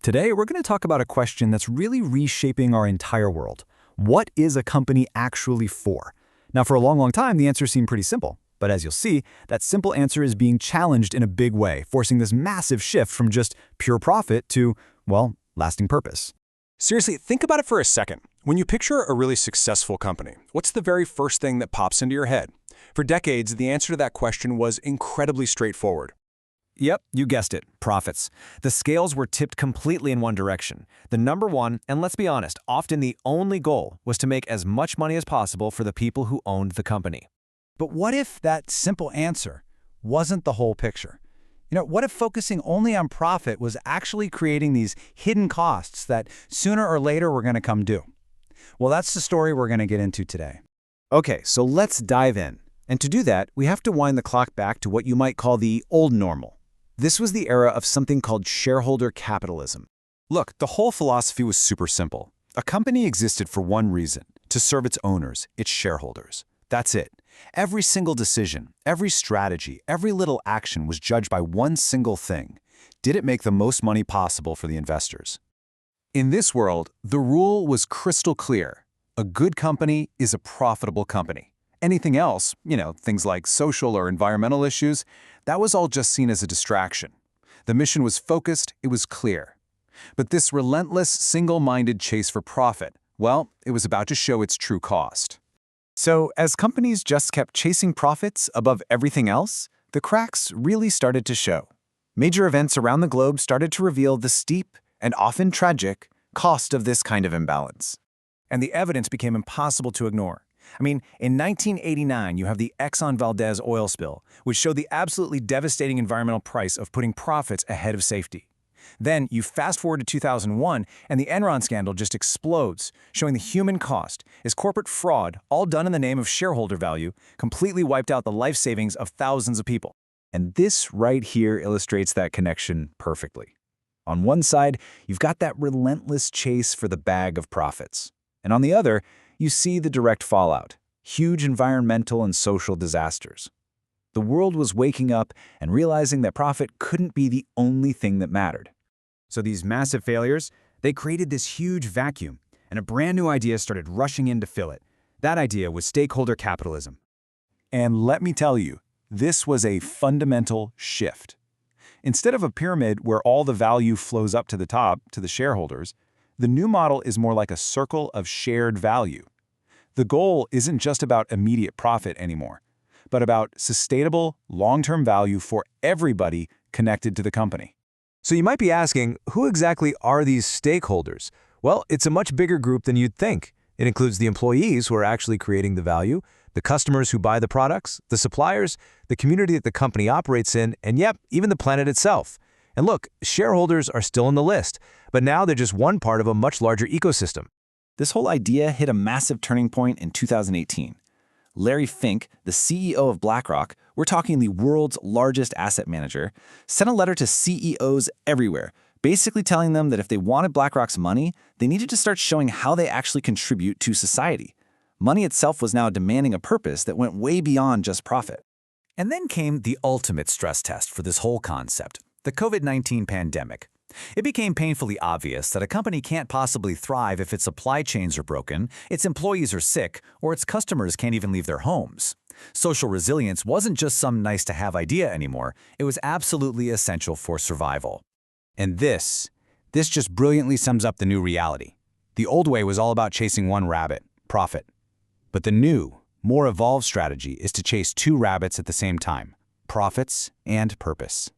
Today, we're going to talk about a question that's really reshaping our entire world. What is a company actually for? Now, for a long time, the answer seemed pretty simple. But as you'll see, that simple answer is being challenged in a big way, forcing this massive shift from just pure profit to, well, lasting purpose. Seriously, think about it for a second. When you picture a really successful company, what's the very first thing that pops into your head? For decades, the answer to that question was incredibly straightforward. Yep, you guessed it, profits. The scales were tipped completely in one direction. The number one, and let's be honest, often the only goal was to make as much money as possible for the people who owned the company. But what if that simple answer wasn't the whole picture? What if focusing only on profit was actually creating these hidden costs that sooner or later we're going to come due? Well, that's the story we're going to get into today. Okay, so let's dive in. And to do that, we have to wind the clock back to what you might call the old normal. This was the era of something called shareholder capitalism. Look, the whole philosophy was super simple. A company existed for one reason, to serve its owners, its shareholders. That's it. Every single decision, every strategy, every little action was judged by one single thing. Did it make the most money possible for the investors? In this world, the rule was crystal clear. A good company is a profitable company. Anything else, things like social or environmental issues, that was all just seen as a distraction. The mission was focused, it was clear. But this relentless, single-minded chase for profit, well, it was about to show its true cost. So, as companies just kept chasing profits above everything else, the cracks really started to show. Major events around the globe started to reveal the steep, and often tragic, cost of this kind of imbalance. And the evidence became impossible to ignore. In 1989, you have the Exxon Valdez oil spill, which showed the absolutely devastating environmental price of putting profits ahead of safety. Then you fast forward to 2001, and the Enron scandal just explodes, showing the human cost as corporate fraud, all done in the name of shareholder value, completely wiped out the life savings of thousands of people. And this right here illustrates that connection perfectly. On one side, you've got that relentless chase for the bag of profits. And on the other, you see the direct fallout, huge environmental and social disasters. The world was waking up and realizing that profit couldn't be the only thing that mattered. So these massive failures, they created this huge vacuum, and a brand new idea started rushing in to fill it. That idea was stakeholder capitalism. And let me tell you, this was a fundamental shift. Instead of a pyramid where all the value flows up to the top, to the shareholders, the new model is more like a circle of shared value. The goal isn't just about immediate profit anymore, but about sustainable, long-term value for everybody connected to the company. So you might be asking, who exactly are these stakeholders? Well, it's a much bigger group than you'd think. It includes the employees who are actually creating the value, the customers who buy the products, the suppliers, the community that the company operates in, and yep, even the planet itself. And look, shareholders are still on the list, but now they're just one part of a much larger ecosystem. This whole idea hit a massive turning point in 2018. Larry Fink, the CEO of BlackRock, we're talking the world's largest asset manager, sent a letter to CEOs everywhere, basically telling them that if they wanted BlackRock's money, they needed to start showing how they actually contribute to society. Money itself was now demanding a purpose that went way beyond just profit. And then came the ultimate stress test for this whole concept, the COVID-19 pandemic. It became painfully obvious that a company can't possibly thrive if its supply chains are broken, its employees are sick, or its customers can't even leave their homes. Social resilience wasn't just some nice-to-have idea anymore, it was absolutely essential for survival. And this just brilliantly sums up the new reality. The old way was all about chasing one rabbit, profit. But the new, more evolved strategy is to chase two rabbits at the same time, profits and purpose.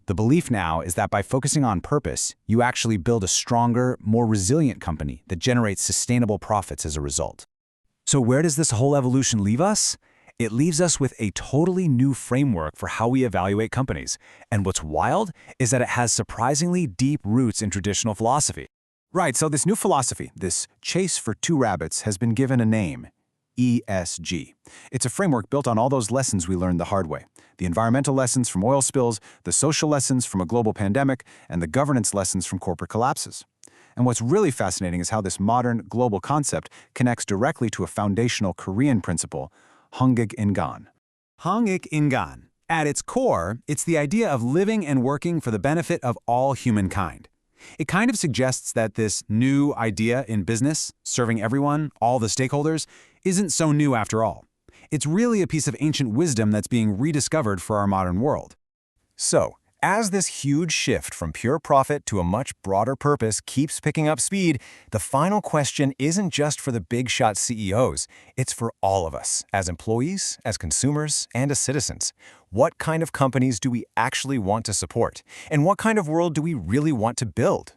The belief now is that by focusing on purpose, you actually build a stronger, more resilient company that generates sustainable profits as a result. So where does this whole evolution leave us? It leaves us with a totally new framework for how we evaluate companies. And what's wild is that it has surprisingly deep roots in traditional philosophy. Right, so this new philosophy, this chase for two rabbits, has been given a name. ESG. It's a framework built on all those lessons we learned the hard way. The environmental lessons from oil spills, the social lessons from a global pandemic, and the governance lessons from corporate collapses. And what's really fascinating is how this modern, global concept connects directly to a foundational Korean principle, Hongik Ingan. Hongik Ingan. At its core, it's the idea of living and working for the benefit of all humankind. It kind of suggests that this new idea in business, serving everyone, all the stakeholders, isn't so new after all. It's really a piece of ancient wisdom that's being rediscovered for our modern world. So, as this huge shift from pure profit to a much broader purpose keeps picking up speed, the final question isn't just for the big-shot CEOs. It's for all of us, as employees, as consumers, and as citizens. What kind of companies do we actually want to support? And what kind of world do we really want to build?